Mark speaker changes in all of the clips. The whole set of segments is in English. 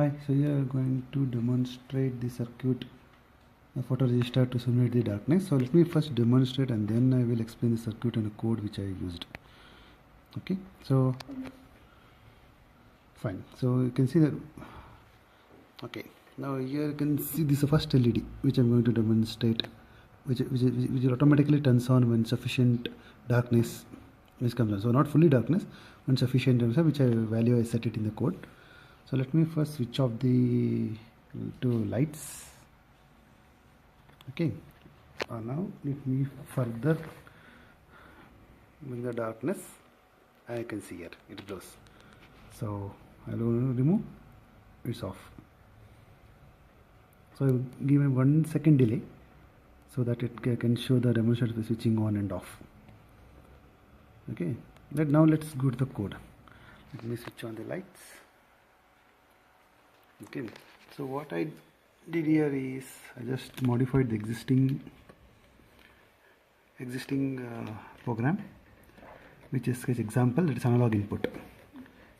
Speaker 1: Hi, so here I'm going to demonstrate the circuit photoresistor to simulate the darkness. So let me first demonstrate and then I will explain the circuit and the code which I used. Okay, so fine. So you can see that. Okay, now here you can see this first LED which I'm going to demonstrate, which automatically turns on when sufficient darkness comes on. So not fully darkness, when sufficient, which value I set it in the code. So let me first switch off the two lights. Okay, now let me further bring the darkness. I can see here it glows. So I will remove, it's off. So I will give a 1 second delay so that it can show the demonstration of the switching on and off. Okay, now let's go to the code. Let me switch on the lights. Okay, so what I did here is I just modified the existing program, which is sketch example, that is analog input.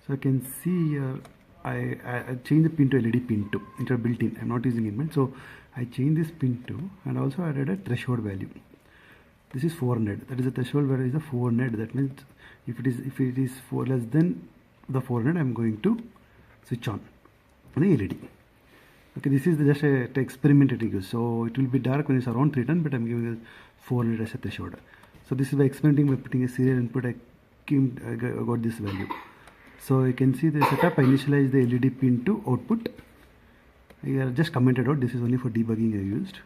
Speaker 1: So I can see here I changed the pin to LED pin 2, which are built in. I'm not using input, so I changed this pin 2 and also added a threshold value. This is 400. That is the threshold value is the 400. That means if it is less than the 400, I'm going to switch on the LED. Okay, this is just a experiment it use. So it will be dark when it's around 310, but I'm giving it 400 as a threshold. So this is by experimenting by putting a serial input. I got this value. So you can see the setup. I initialized the LED pin to output. I just commented out. This is only for debugging I used.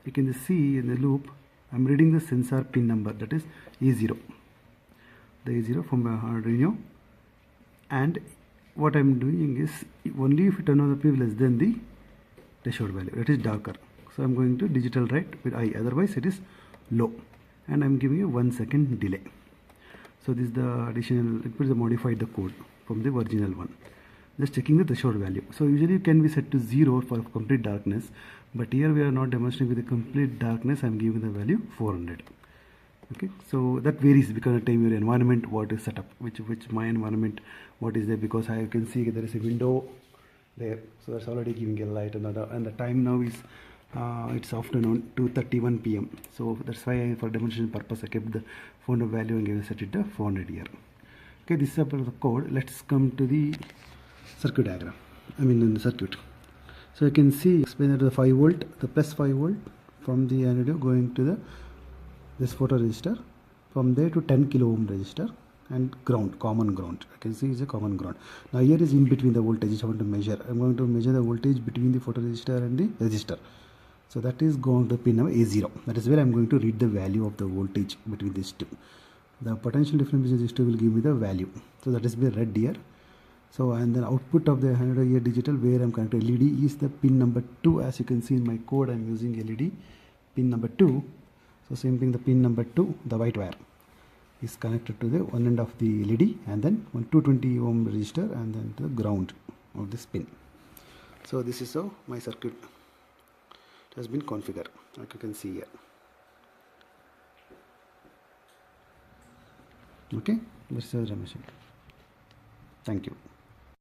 Speaker 1: You can see in the loop. I'm reading the sensor pin number, that is A0. The A0 from Arduino, and what I'm doing is only if you turn on the pin less than the threshold value, it is darker. So I'm going to digital write with I, otherwise it is low, and I'm giving a 1 second delay. So this is the additional input, modified the code from the original one. Just checking the threshold value. So usually it can be set to 0 for complete darkness, but here we are not demonstrating with the complete darkness. I'm giving the value 400. Okay, so that varies because of the time your environment what is set up, which my environment what is there, because I can see there is a window there, so that's already giving a light, and the time now is it's afternoon 2:31 p.m. So that's why for demonstration purpose I kept the 400 value and set it to 400 here. Okay, this is about the code. Let's come to the circuit diagram. In the circuit. So you can see explain that the 5 volt, the plus 5 volt from the anode going to this photoresistor, from there to 10 kilo ohm resistor, and ground, common ground. I can see is a common ground. Now here is in between the voltage which I want to measure. I'm going to measure the voltage between the photoresistor and the resistor. So that is going to pin number A0. That is where I'm going to read the value of the voltage between these two. The potential difference between these two will give me the value. So that is the red here. So and then output of the anode here digital, where I'm connecting LED is the pin number 2. As you can see in my code, I'm using LED pin number 2. So same thing, the pin number 2, the white wire is connected to the one end of the LED, and then 220 ohm resistor, and then the ground of this pin. So this is how my circuit has been configured, like you can see here. Okay, this is the machine. Thank you.